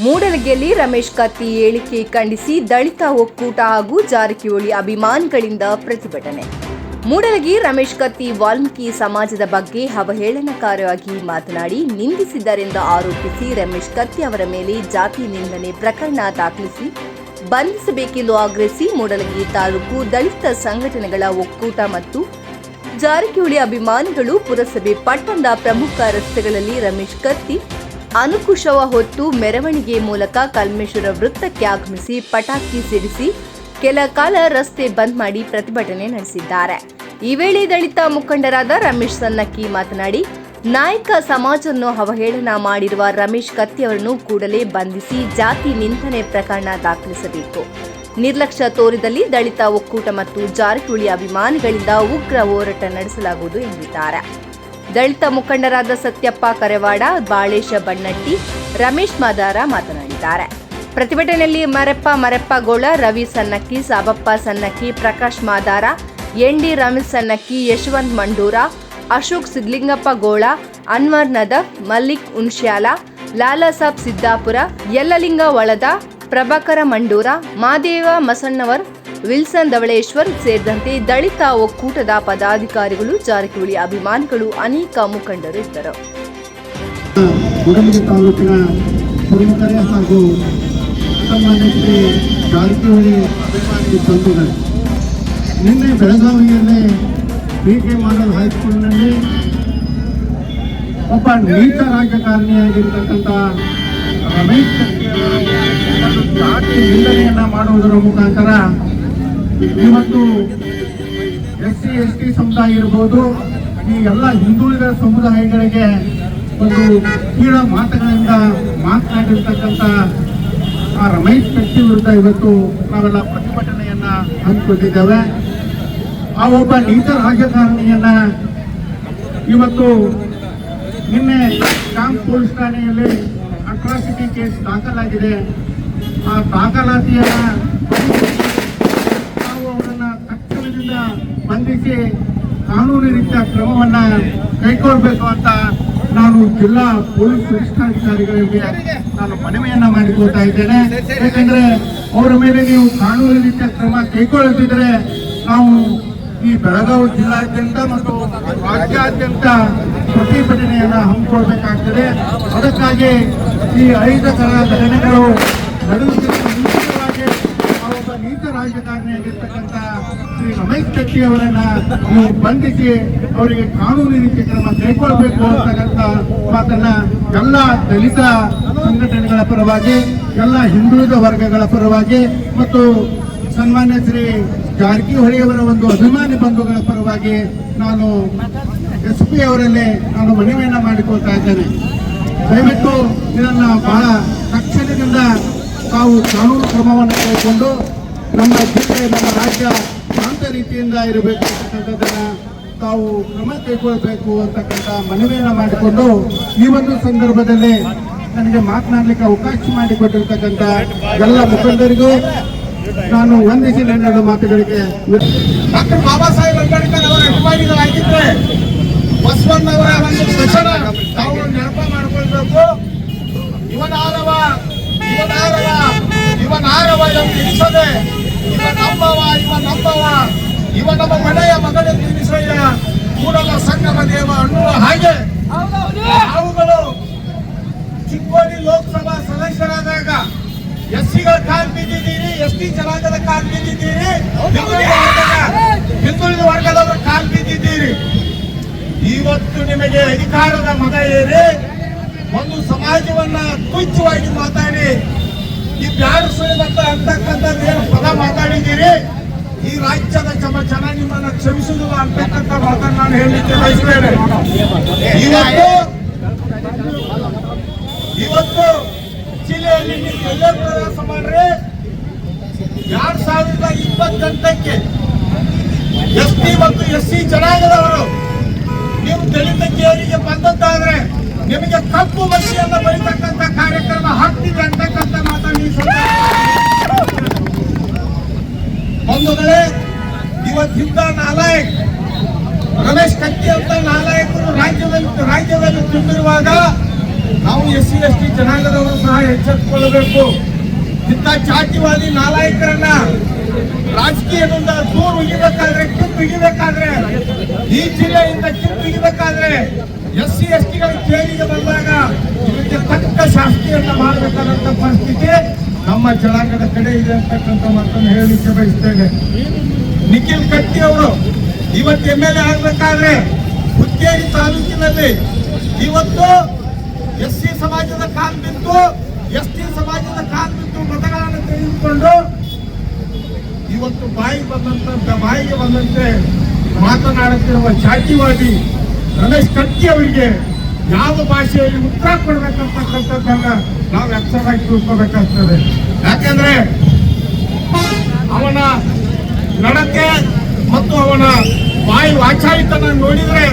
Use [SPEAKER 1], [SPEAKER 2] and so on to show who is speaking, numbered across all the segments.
[SPEAKER 1] ಮೂಡಲಗಿಯಲ್ಲಿ ರಮೇಶ್ ಕತ್ತಿ ಹೇಳಿಕೆ ಖಂಡಿಸಿ ದಲಿತ ಒಕ್ಕೂಟ ಹಾಗೂ ಜಾರಕಿಹೊಳಿ ಅಭಿಮಾನಿಗಳಿಂದ ಪ್ರತಿಭಟನೆ. ಮೂಡಲಗಿ ರಮೇಶ್ ಕತ್ತಿ ವಾಲ್ಮೀಕಿ ಸಮಾಜದ ಬಗ್ಗೆ ಅವಹೇಳನಕಾರಿಯಾಗಿ ಮಾತನಾಡಿ ನಿಂದಿಸಿದ್ದರೆಂದು ಆರೋಪಿಸಿ ರಮೇಶ್ ಕತ್ತಿ ಅವರ ಮೇಲೆ ಜಾತಿ ನಿಂದನೆ ಪ್ರಕರಣ ದಾಖಲಿಸಿ ಬಂಧಿಸಬೇಕೆಂದು ಆಗ್ರಹಿಸಿ ಮೂಡಲಗಿ ತಾಲೂಕು ದಲಿತ ಸಂಘಟನೆಗಳ ಒಕ್ಕೂಟ ಮತ್ತು ಜಾರಕಿಹೊಳಿ ಅಭಿಮಾನಿಗಳು ಪುರಸಭೆ ಪಟ್ಟಣದ ಪ್ರಮುಖ ರಸ್ತೆಗಳಲ್ಲಿ ರಮೇಶ್ ಕತ್ತಿ ಅನುಕುಶವ ಹೊತ್ತು ಮೆರವಣಿಗೆ ಮೂಲಕ ಕಲ್ಮೇಶ್ವರ ವೃತ್ತಕ್ಕೆ ಆಗಮಿಸಿ ಪಟಾಕಿ ಸಿಡಿಸಿ ಕೆಲ ಕಾಲ ರಸ್ತೆ ಬಂದ್ ಮಾಡಿ ಪ್ರತಿಭಟನೆ ನಡೆಸಿದ್ದಾರೆ. ಈ ವೇಳೆ ದಲಿತ ಮುಖಂಡರಾದ ರಮೇಶ್ ಸನ್ನಕ್ಕಿ ಮಾತನಾಡಿ, ನಾಯಕ ಸಮಾಜವನ್ನು ಅವಹೇಳನ ಮಾಡಿರುವ ರಮೇಶ್ ಕತ್ತಿ ಅವರನ್ನು ಕೂಡಲೇ ಬಂಧಿಸಿ ಜಾತಿ ನಿಂದನೆ ಪ್ರಕರಣ ದಾಖಲಿಸಬೇಕು. ನಿರ್ಲಕ್ಷ್ಯ ತೋರಿದಲ್ಲಿ ದಲಿತ ಒಕ್ಕೂಟ ಮತ್ತು ಜಾರಕಿಹೊಳಿ ಅಭಿಮಾನಿಗಳಿಂದ ಉಗ್ರ ಹೋರಾಟ ನಡೆಸಲಾಗುವುದು ಎಂದಿದ್ದಾರೆ. ದಲಿತ ಮುಖಂಡರಾದ ಸತ್ಯಪ್ಪ ಕರೆವಾಡ, ಬಾಳೇಶ ಬಣ್ಣಟ್ಟಿ, ರಮೇಶ್ ಮಾದಾರ ಮಾತನಾಡಿದ್ದಾರೆ. ಪ್ರತಿಭಟನೆಯಲ್ಲಿ ಮರೆಪ್ಪಗೋಳ, ರವಿ ಸನ್ನಕ್ಕಿ, ಸಾಬಪ್ಪ ಸನ್ನಕ್ಕಿ, ಪ್ರಕಾಶ್ ಮಾದಾರ, ಎನ್.ಡಿ. ರಮೇಶ್ ಸನ್ನಕ್ಕಿ, ಯಶವಂತ್ ಮಂಡೂರ, ಅಶೋಕ್ ಸಿದ್ಲಿಂಗಪ್ಪ ಗೋಳ, ಅನ್ವರ್ ನದಫ್, ಮಲ್ಲಿಕ್ ಉನ್ಶ್ಯಾಲ, ಲಾಲಾಸಾಬ್ ಸಿದ್ದಾಪುರ, ಯಲ್ಲಲಿಂಗ ವಳದ, ಪ್ರಭಾಕರ ಮಂಡೂರ, ಮಾದೇವ ಮಸಣ್ಣವರ್, ವಿಲ್ಸನ್ ಧವಳೇಶ್ವರ್ ಸೇರಿದಂತೆ ದಲಿತ ಒಕ್ಕೂಟದ ಪದಾಧಿಕಾರಿಗಳು, ಜಾರಕಿಹೊಳಿ ಅಭಿಮಾನಿಗಳು, ಅನೇಕ ಮುಖಂಡರು ಇದ್ದರು.
[SPEAKER 2] ಮೂಡಲಗಿ ತಾಲೂಕಿನ ಪ್ರಮುಖರೇ ಹಾಗೂ ಶ್ರೀ ಜಾರಕಿಹೊಳಿ ಅಭಿಮಾನಿ ಬಂಧುಗಳು, ನಿನ್ನೆ ಬೆಳಗಾವಿಯಲ್ಲಿ ಕೆ ಮಾಡಲ್ ಹೈಸ್ಕೂಲ್ನಲ್ಲಿ ಒಬ್ಬ ನೀಚ ರಾಜಕಾರಣಿಯಾಗಿರ್ತಕ್ಕಂಥ ರಮೇಶ್ ಕತ್ತಿ ಜಾತಿ ನಿಂದನೆಯನ್ನ ಮಾಡುವುದರ ಮುಖಾಂತರ ಇವತ್ತು SC/ST ಸಮುದಾಯ ಇರ್ಬೋದು, ಈ ಎಲ್ಲ ಹಿಂದುಳಿದ ಸಮುದಾಯಗಳಿಗೆ ಒಂದು ಕೀಳ ಮಾತುಗಳಿಂದ ಮಾತನಾಡಿರ್ತಕ್ಕಂಥ ಆ ರಮೇಶ್ ಕತ್ತಿ ವಿರುದ್ಧ ಇವತ್ತು ನಾವೆಲ್ಲ ಪ್ರತಿಭಟನೆಯನ್ನ ಹಮ್ಮಿಕೊಂಡಿದ್ದೇವೆ. ಆ ಒಬ್ಬ ನೀಚ ರಾಜಕಾರಣಿಯನ್ನ ಇವತ್ತು ನಿನ್ನೆ ಕ್ಯಾಂಪ್ ಪೊಲೀಸ್ ಠಾಣೆಯಲ್ಲಿ ಅಟ್ರಾಸಿಟಿ ಕೇಸ್ ದಾಖಲಾಗಿದೆ. ಆ ದಾಖಲಾತಿಯನ್ನ ನಾವು ಅವರನ್ನ ತಕ್ಷಣದಿಂದ ಬಂಧಿಸಿ ಕಾನೂನು ರೀತಿಯ ಕ್ರಮವನ್ನ ಕೈಗೊಳ್ಳಬೇಕು ಅಂತ ನಾನು ಜಿಲ್ಲಾ ಪೊಲೀಸ್ ವರಿಷ್ಠಾಧಿಕಾರಿಗಳಿಗೆ ನಾನು ಮನವಿಯನ್ನ ಮಾಡಿಕೊಳ್ತಾ ಇದ್ದೇನೆ. ಯಾಕಂದ್ರೆ ಅವರ ಮೇಲೆ ನೀವು ಕಾನೂನು ರೀತಿಯ ಕ್ರಮ ಕೈಗೊಳ್ಳದಿದ್ರೆ ನಾವು ಈ ಬೆಳಗಾವಿ ಜಿಲ್ಲಾದ್ಯಂತ ಮತ್ತು ರಾಜ್ಯಾದ್ಯಂತ ಪ್ರತಿಭಟನೆಯನ್ನ ಹಮ್ಮಿಕೊಳ್ಬೇಕಾಗ್ತದೆ. ಅದಕ್ಕಾಗಿ ಈ ಅಹಿತಕರ ಘಟನೆಗಳು ನಡೆಯುತ್ತಿರುವ ಮುಂಚಿತವಾಗಿ ಒಬ್ಬ ನೀಚ ರಾಜಕಾರಣಿಯಾಗಿರ್ತಕ್ಕಂಥ ಶ್ರೀ ರಮೇಶ್ ಕತ್ತಿ ಅವರನ್ನ ನೀವು ಬಂಧಿಸಿ ಅವರಿಗೆ ಕಾನೂನು ರೀತಿ ಕ್ರಮ ಕೈಗೊಳ್ಳಬೇಕು ಅಂತಕ್ಕಂಥ ಮಾತನ್ನ ಎಲ್ಲ ದಲಿತ ಸಂಘಟನೆಗಳ ಪರವಾಗಿ, ಎಲ್ಲ ಹಿಂದುಳಿದ ವರ್ಗಗಳ ಪರವಾಗಿ ಮತ್ತು ಸನ್ಮಾನ್ಯ ಶ್ರೀ ಜಾರಕಿಹೊಳಿ ಅವರ ಒಂದು ಅಭಿಮಾನಿ ಬಂಧುಗಳ ಪರವಾಗಿ ನಾನು SP ಅವರಲ್ಲಿ ನಾನು ಮನವಿಯನ್ನ ಮಾಡಿಕೊಳ್ತಾ ಇದ್ದೇನೆ. ದಯವಿಟ್ಟು ಇದನ್ನ ಬಹಳ ತಕ್ಷಣದಿಂದ ತಾವು ಕಾನೂನು ಕ್ರಮವನ್ನು ಕೈಗೊಂಡು ನಮ್ಮ ಜಿಲ್ಲೆ, ನಮ್ಮ ರಾಜ್ಯ ಶಾಂತ ರೀತಿಯಿಂದ ಇರಬೇಕು ಅಂತಕ್ಕಂಥದ್ದನ್ನ ತಾವು ಕ್ರಮ ಕೈಗೊಳ್ಳಬೇಕು ಅಂತಕ್ಕಂಥ ಮನವಿಯನ್ನ ಮಾಡಿಕೊಂಡು ಈ ಒಂದು ಸಂದರ್ಭದಲ್ಲಿ ನನಗೆ ಮಾತನಾಡಲಿಕ್ಕೆ ಅವಕಾಶ ಮಾಡಿಕೊಟ್ಟಿರ್ತಕ್ಕಂಥ ಎಲ್ಲ ಮುಖಂಡರಿಗೂ ನಾನು ವಂದಿಸಿ ನನ್ನ ಮಾತುಗಳಿಗೆ
[SPEAKER 3] ಡಾಕ್ಟರ್ ಬಾಬಾ ಸಾಹೇಬ್ ಅಂಬೇಡ್ಕರ್ ಅವರ ಅಭಿಮಾನಿಗಳಾಗಿದ್ರೆ ಬಸವಣ್ಣವರ ಒಂದು ದರ್ಶನ ನಾವು ನೆನಪ ಮಾಡಿಕೊಳ್ಬೇಕು. ಇವನಾರವ ಎಂದು ಎನಿಸದೆ ಇವ ನಮ್ಮವ ಇವ ನಮ್ಮ ಮನೆಯ ಮಗನೆಂದು ಎನಿಸಯ್ಯ ಕೂಡಲ ಸಂಗಮ ದೇವ ಅನ್ನುವ ಹಾಗೆ ಅವುಗಳು ಚಿಕ್ಕೋಡಿ ಲೋಕಸಭಾ ಸದಸ್ಯರಾದಾಗ SCಗಳ ಕಾಲ್ ಬಿದ್ದಿದ್ದೀರಿ, ST ಜನಾಂಗದ ಕಾಲ್ ಬಿದ್ದಿದ್ದೀರಿ, ಹಿಂದುಳಿದ ವರ್ಗದವರ ಕಾಲ್ ಬಿದ್ದಿದ್ದೀರಿ. ಇವತ್ತು ನಿಮಗೆ ಅಧಿಕಾರದ ಮಗ ಏರಿ ಒಂದು ಸಮಾಜವನ್ನ ತುಚ್ಛವಾಗಿ ಮಾತಾಡಿ ಈ ಬ್ಯಾಡ್ ಸುಳಿಮತ್ತ ಅಂತಕ್ಕಂಥದ್ದು ಏನು ಪದ ಮಾತಾಡಿದ್ದೀರಿ, ಈ ರಾಜ್ಯದ ಜನ ನಿಮ್ಮನ್ನ ಕ್ಷಮಿಸುವುದಿಲ್ಲ ಅಂತಕ್ಕಂಥ ಮಾತನ್ನು ನಾನು ಹೇಳಲಿಕ್ಕೆ ಬಯಸ್ತೇನೆ. ಇವತ್ತು ಜಿಲ್ಲೆಯಲ್ಲಿ ನೀವು ಎಲ್ಲೇ ಪ್ರವಾಸ ಮಾಡ್ರಿ 2028ಕ್ಕೆ ST ಮತ್ತು SC ಜನಾಂಗದವರು ನೀವು ದಲಿತ ಕೇರಿಗೆ ಬಂದದ್ದಾದ್ರೆ ನಿಮಗೆ ಕಪ್ಪು ಮಸಿಯನ್ನು ಬಳಿತಕ್ಕಂಥ ಕಾರ್ಯಕ್ರಮ ಹಾಕ್ತಿದೆ ಅಂತಕ್ಕಂಥ ಮಾತನ್ನು ಬಂಧುಗಳೇ, ಇವತ್ತಿದ್ದ ನಾಲಾಯಕ್ ರಮೇಶ್ ಕತ್ತಿ ಅಂತ ನಾಲಾಯಕರು ರಾಜ್ಯದಲ್ಲಿ ತುಂಬಿರುವಾಗ ನಾವು SC ST ಜನಾಂಗದವರು ಸಹ ಎಚ್ಚೆತ್ತುಕೊಳ್ಳಬೇಕು. ಇಂಥ ಜಾತಿವಾದಿ ನಾಲಾಯಕರನ್ನ ರಾಜಕೀಯದಿಂದ ದೂರ ಉಗಿಬೇಕಾದ್ರೆ, ಕಿತ್ತುಗಿಬೇಕಾದ್ರೆ, ಈ ಜಿಲ್ಲೆಯಿಂದ ಕಿತ್ತುಗಿಬೇಕಾದ್ರೆ SC STಗಳ ಕೇಳಿಗೆ ಬಂದಾಗ ಇದಕ್ಕೆ ತಕ್ಕ ಶಾಸ್ತಿಯನ್ನ ಮಾಡಬೇಕಾದಂತ ಪರಿಸ್ಥಿತಿ ನಮ್ಮ ಜನಾಂಗದ ಕಡೆ ಇದೆ ಅಂತಕ್ಕಂಥ ಮಾತನ್ನು ಹೇಳಲಿಕ್ಕೆ ಬಯಸ್ತೇನೆ. ನಿಖಿಲ್ ಕಟ್ಟಿ ಅವರು ಇವತ್ತು MLA ಆಗ್ಬೇಕಾದ್ರೆ ಹುಕ್ಕೇರಿ ತಾಲೂಕಿನಲ್ಲಿ ಇವತ್ತು SC ಸಮಾಜದ ಕಾಲ್ ಬಿದ್ದು, ST ಸಮಾಜದ ಕಾಲ್ ಬಿದ್ದು ಮತಗಳನ್ನು ತೆಗೆದುಕೊಂಡು ಇವತ್ತು ಬಾಯಿಗೆ ಬಂದಂತೆ ಮಾತನಾಡುತ್ತಿರುವ ಜಾತಿವಾದಿ ರಮೇಶ್ ಕತ್ತಿ ಅವರಿಗೆ ಯಾವ ಭಾಷೆಯಲ್ಲಿ ಉತ್ತರ ಕೊಡ್ಬೇಕಂತಕ್ಕಂಥದ್ದನ್ನ ನಾವು ಎಚ್ಚರವಾಗಿ ತಿಳ್ಕೋಬೇಕಾಗ್ತದೆ. ಯಾಕೆಂದ್ರೆ ಅವನ ನಡತೆ ಮತ್ತು ಅವನ ಬಾಯಿ ವಾಚಾಳಿತನ ನೋಡಿದ್ರೆ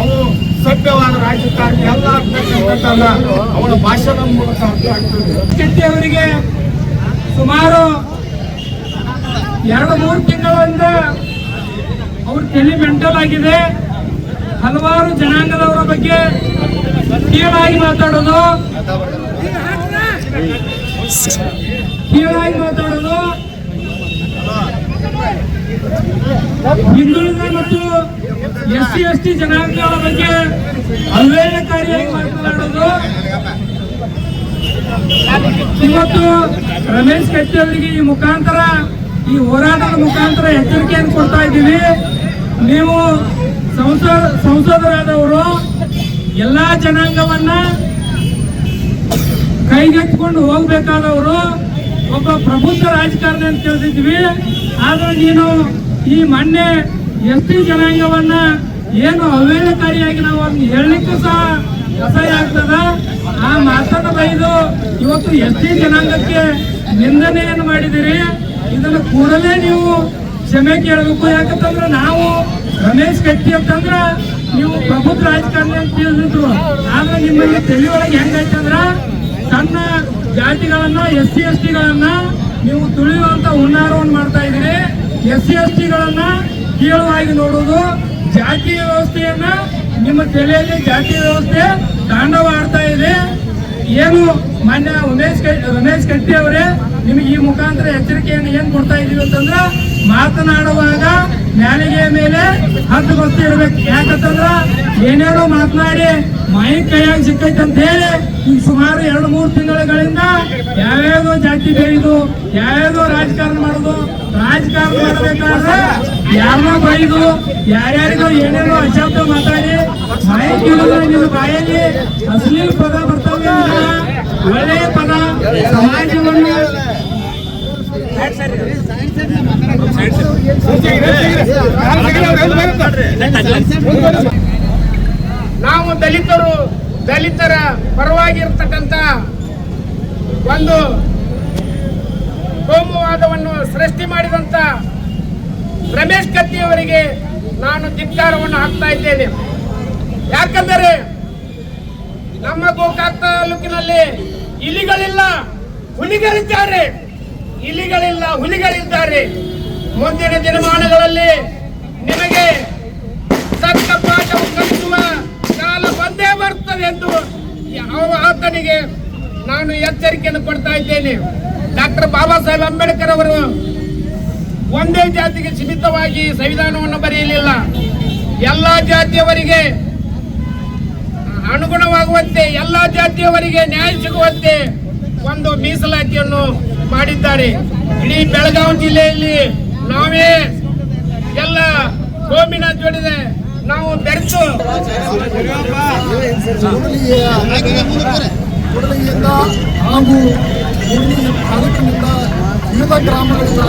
[SPEAKER 3] ಅವು ಸಭ್ಯವಾದ ರಾಜಕಾರಣಿ ಎಲ್ಲ ಆಗ್ತಕ್ಕಂಥದ್ದಲ್ಲ ಅವನ ಭಾಷಣದ ಮೂಲಕ ಅರ್ಥ ಆಗ್ತದೆ.
[SPEAKER 4] ಕಟ್ಟಿ ಅವರಿಗೆ ಸುಮಾರು 2-3 ತಿಂಗಳಿಂದ ಅವ್ರ ತಲೆ ಮೆಂಟಲ್ ಆಗಿದೆ. ಹಲವಾರು ಜನಾಂಗದವರ ಬಗ್ಗೆ ಕೀಳಾಗಿ ಮಾತಾಡೋದು, ಹಿಂದುಳಿದ ಮತ್ತು SC ST ಜನಾಂಗಗಳ ಬಗ್ಗೆ ಅವಹೇಳನಕಾರಿಯಾಗಿ ಮಾತನಾಡೋದು. ಇವತ್ತು ರಮೇಶ್ ಕತ್ತಿ ಅವರಿಗೆ ಈ ಮುಖಾಂತರ, ಈ ಹೋರಾಟದ ಮುಖಾಂತರ ಎಚ್ಚರಿಕೆಯನ್ನು ಕೊಡ್ತಾ ಇದ್ದೀವಿ. ನೀವು ಸಂಸದರಾದವರು ಎಲ್ಲಾ ಜನಾಂಗವನ್ನ ಕೈಗೆತ್ತಿಕೊಂಡು ಹೋಗ್ಬೇಕಾದವರು, ಒಬ್ಬ ಪ್ರಬುದ್ಧ ರಾಜಕಾರಣಿ ಅಂತ ತಿಳಿದಿದ್ವಿ. ಆದ್ರೆ ನೀನು ಈ ಮೊನ್ನೆ ST ಜನಾಂಗವನ್ನ ಏನು ಅವಹೇಳನಕಾರಿಯಾಗಿ ನಾವು ಅದನ್ನ ಹೇಳಲಿಕ್ಕೂ ಸಹ ಅಸಹ್ಯ ಆಗ್ತದ. ಆ ಮಾತನ್ನು ಬೈದು ಇವತ್ತು ST ಜನಾಂಗಕ್ಕೆ ನಿಂದನೆಯನ್ನು ಮಾಡಿದಿರಿ. ಇದನ್ನು ಕೂಡಲೇ ನೀವು ಕ್ಷಮೆ ಕೇಳಬೇಕು. ಯಾಕಂತಂದ್ರೆ ನಾವು ರಮೇಶ್ ಕತ್ತಿ ಅಂತಂದ್ರ ನೀವು ಪ್ರಬುದ್ಧ ರಾಜಕಾರಣಿ ಅಂತ ತಿಳಿದಿದ್ರು. ಆದ್ರೆ ನಿಮ್ಮಲ್ಲಿ ತಿಳಿಯೊಳಗೆ ಹೆಂಗೈತಂದ್ರ ಸಣ್ಣ ಜಾತಿಗಳನ್ನ SC STಗಳನ್ನ ನೀವು ತುಳಿಯುವಂತ ಹುನ್ನಾರವನ್ನು ಮಾಡ್ತಾ ಇದ್ದೀರಿ. SC STಗಳನ್ನ ಕೀಳುವಾಗಿ ನೋಡುವುದು, ಜಾತಿ ವ್ಯವಸ್ಥೆಯನ್ನ ನಿಮ್ಮ ತಲೆಯಲ್ಲಿ ಜಾತಿ ವ್ಯವಸ್ಥೆ ತಾಂಡವ ಆಡ್ತಾ ಇದೆ. ಏನು ಮಾನ್ಯ ರಮೇಶ್ ಕತ್ತಿ ಅವರೇ, ನಿಮಗೆ ಈ ಮುಖಾಂತರ ಎಚ್ಚರಿಕೆಯನ್ನು ಏನ್ ಕೊಡ್ತಾ ಇದೀವಿ ಅಂತಂದ್ರ ಮಾತನಾಡುವಾಗ ನ್ಯಾಲಿಗೆಯ ಮೇಲೆ ಹದ್ದು ಗೊತ್ತಿ ಇರ್ಬೇಕು. ಯಾಕಂತಂದ್ರ ಏನೇನೋ ಮಾತನಾಡಿ ಮೈಕ್ ಕೈಯಾಗಿ ಸಿಕ್ಕೈತೆ ಅಂತ ಹೇಳಿ ಈಗ ಸುಮಾರು 2-3 ತಿಂಗಳಿಂದ ಯಾವ್ಯಾವ್ದೋ ಜಾತಿ ಬೇಯ್ದು ಯಾವ್ಯಾವ್ದೋ ರಾಜಕಾರಣ ಮಾಡೋದು. ರಾಜಕಾರಣ ಮಾಡಬೇಕಾದ್ರೆ ಯಾರನ್ನೋ ಬೈದು ಯಾರ್ಯಾರಿಗೋ ಏನೇನೋ ಅಶಬ್ದ ಮಾತಾಡಿ ಮೈಕ್ ಇಳಿದ್ರೆ ನಿಮ್ಮ ಬಾಯಲ್ಲಿ ಅಶ್ಲೀಲ ಪದ ಬರ್ತವೆ. ಒಳ್ಳೆಯ ಪದ ಸಮಾಜವನ್ನು ನಾವು ದಲಿತರ ಪರವಾಗಿರ್ತಕ್ಕಂಥ ಒಂದು ಕೋಮುವಾದವನ್ನು ಸೃಷ್ಟಿ ಮಾಡಿದಂತ ರಮೇಶ್ ಕತ್ತಿ ಅವರಿಗೆ ನಾನು ಧಿಕ್ಕಾರವನ್ನು ಹಾಕ್ತಾ ಇದ್ದೇನೆ. ಯಾಕಂದರೆ ನಮ್ಮ ಗೋಕಾಕ್ ತಾಲೂಕಿನಲ್ಲಿ ಇಲಿಗಳಿಲ್ಲ, ಹುಲಿಗಳಿದ್ದಾರೆ. ಇಲಿಗಳಿಲ್ಲ, ಹುಲಿಗಳಿದ್ದಾರೆ. ಮುಂದಿನ ದಿನಮಾನಗಳಲ್ಲಿ ನಿಮಗೆ ತಕ್ಕ ಪಾಠವು ಕಲಿಸುವ ಕಾಲ ಬಂದೇ ಬರ್ತದೆ ಎಂದು ಆತನಿಗೆ ನಾನು ಎಚ್ಚರಿಕೆಯನ್ನು ಕೊಡ್ತಾ ಇದ್ದೇನೆ. ಡಾಕ್ಟರ್ ಬಾಬಾ ಸಾಹೇಬ್ ಅಂಬೇಡ್ಕರ್ ಅವರು ಒಂದೇ ಜಾತಿಗೆ ಸೀಮಿತವಾಗಿ ಸಂವಿಧಾನವನ್ನು ಬರೆಯಲಿಲ್ಲ. ಎಲ್ಲಾ ಜಾತಿಯವರಿಗೆ ಅನುಗುಣವಾಗುವಂತೆ, ಎಲ್ಲಾ ಜಾತಿಯವರಿಗೆ ನ್ಯಾಯ ಸಿಗುವಂತೆ ಒಂದು ಮೀಸಲಾತಿಯನ್ನು ಮಾಡಿದ್ದಾರೆ. ಇಡೀ ಬೆಳಗಾವಿ ಜಿಲ್ಲೆಯಲ್ಲಿ ನಾವೇ ಎಲ್ಲ ಕೋಮಿನ ಜೋಡಿದೆ ನಾವು ಬೆರೆತು
[SPEAKER 2] ಕೂಡಲಿಯಿಂದ ಹಾಗೂ ತಾಲೂಕಿನಿಂದ ವಿವಿಧ ಗ್ರಾಮಗಳಿಂದ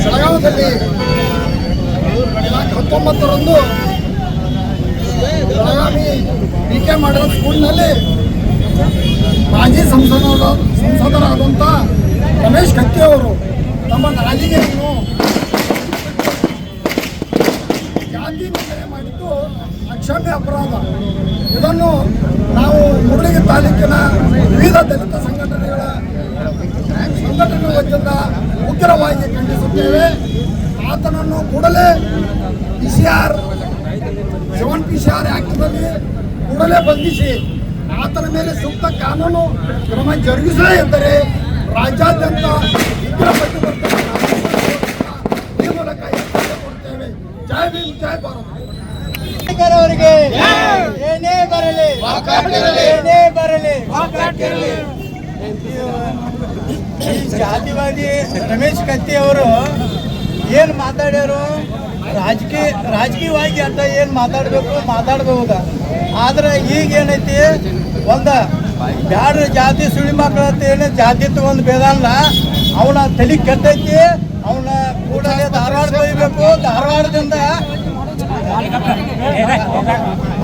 [SPEAKER 2] ಬೆಳಗಾವಿಯಲ್ಲಿ 19ರಂದು ಬೆಳಗಾವಿ BK ಮಾಡಿರೋ ಸ್ಕೂಲ್ನಲ್ಲಿ ಮಾಜಿ ಸಂಸದರಾದಂಥ ರಮೇಶ್ ಕತ್ತಿ ಅವರು ತಮ್ಮ ನಾಲಿಗೆಯನ್ನು ಜಾತಿ ನಿಂದನೆ ಮಾಡಿದ್ದು ಅಕ್ಷಮ್ಯ ಅಪರಾಧ. ಇದನ್ನು ನಾವು ಮುರಳಿಗೆ ತಾಲೂಕಿನ ವಿವಿಧ ದಲಿತ ಸಂಘಟನೆಗಳ ವತಿಯಿಂದ ಉಗ್ರವಾಗಿ ಖಂಡಿಸುತ್ತೇವೆ.
[SPEAKER 5] ಆತನನ್ನು ಕೂಡಲೇ PCR ಆಕ್ಟ್ನಲ್ಲಿ ಕೂಡಲೇ ಬಂಧಿಸಿ ಆತನ ಮೇಲೆ ಸೂಕ್ತ ಕಾನೂನು ಕ್ರಮ ಜರುಗಿಸಲೇ ಇದ್ದರೆ ರಾಜ್ಯಾದ್ಯಂತ ಉಗ್ರ ಪ್ರತಿಭಟನೆ ಈ ಮೂಲಕ ಎಚ್ಚರಿಕೆ ಕೊಡ್ತೇವೆ. ಜೈ ಭೀಮ್, ಜೈ ಭಾರತ್.
[SPEAKER 6] ಅವರಿಗೆ ಏನೇ ಬರಲಿ ಏನೇ ಬರಲಿ ಈ ಜಾತಿವಾದಿ ರಮೇಶ್ ಕತ್ತಿ ಅವರು ಏನು ಮಾತಾಡ್ಯಾರು, ರಾಜಕೀಯವಾಗಿ ಅಂತ ಏನು ಮಾತಾಡ್ಬೇಕು. ಆದ್ರೆ ಈಗ ಏನೈತಿ, ಒಂದು ಬ್ಯಾಡ್ರ ಜಾತಿ ಸುಳಿ ಮಕ್ಕಳ ಏನು ಜಾತಿತ್ವ ಒಂದು ಭೇದ ಅಲ್ಲ, ಅವನ ತಲೆ ಕೆಟ್ಟೈತಿ. ಅವನ ಕೂಡಲೇ ಧಾರವಾಡ ಒಯ್ಬೇಕು. ಧಾರವಾಡದಿಂದ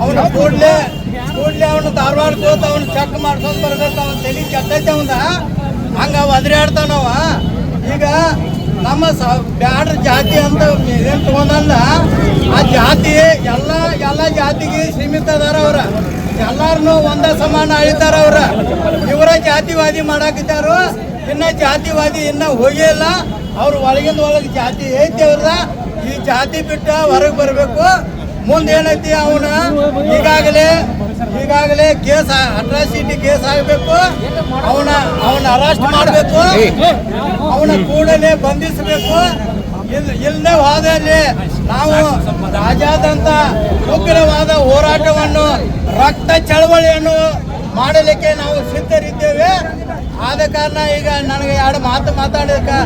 [SPEAKER 6] ಅವನ ಕೂಡಲೇ ಅವನು ಧಾರವಾಡಕ್ಕೆ ಹೋದ ಅವನು ಚೆಕ್ ಮಾಡ್ಕೊಂಡು ಬರ್ಬೇಕು. ಅವನ ತಲೆ ಕೆಟ್ಟೈತಿ ಅವನ, ಹಂಗ ಒದರಾಡ್ತಾನವ. ಈಗ ನಮ್ಮ ಬ್ಯಾಡ್ರ ಜಾತಿ ಅಂತ ಏನು ತಗೊಂಡಲ್ಲ, ಆ ಜಾತಿ ಎಲ್ಲ ಜಾತಿಗೆ ಸೀಮಿತ ಅದಾರ. ಅವ್ರ ಎಲ್ಲಾರನು ಒಂದ ಸಮಾನ ಅಳಿತಾರ. ಇವರ ಜಾತಿವಾದಿ ಮಾಡಾಕಿದ್ದಾರು. ಇನ್ನ ಜಾತಿವಾದಿ ಇನ್ನ ಹೋಗಿಲ್ಲ. ಅವ್ರು ಒಳಗಿಂದ ಒಳಗೆ ಜಾತಿ ಐತಿ ಅವ್ರದ. ಈ ಜಾತಿ ಬಿಟ್ಟ ಹೊರಗೆ ಬರಬೇಕು. ಮುಂದೆ ಏನೈತಿ, ಈಗಾಗಲೇ ಕೇಸ್ ಅಟ್ರಾಸಿಟಿ ಕೇಸ್ ಆಗಬೇಕು. ಅವನ ಅರೆಸ್ಟ್ ಮಾಡಬೇಕು. ಅವನ ಕೂಡಲೇ ಬಂಧಿಸಬೇಕು. ಇಲ್ಲದೆ ಹೋದಲ್ಲಿ ನಾವು ರಾಜ್ಯಾದ್ಯಂತ ಉಗ್ರವಾದ ಹೋರಾಟವನ್ನು, ರಕ್ತ ಚಳವಳಿಯನ್ನು ಮಾಡಲಿಕ್ಕೆ ನಾವು ಸಿದ್ಧರಿದ್ದೇವೆ. ಆದ ಕಾರಣ ಈಗ ನನಗೆ ಎರಡು ಮಾತು ಮಾತಾಡೋದಕ್ಕೆ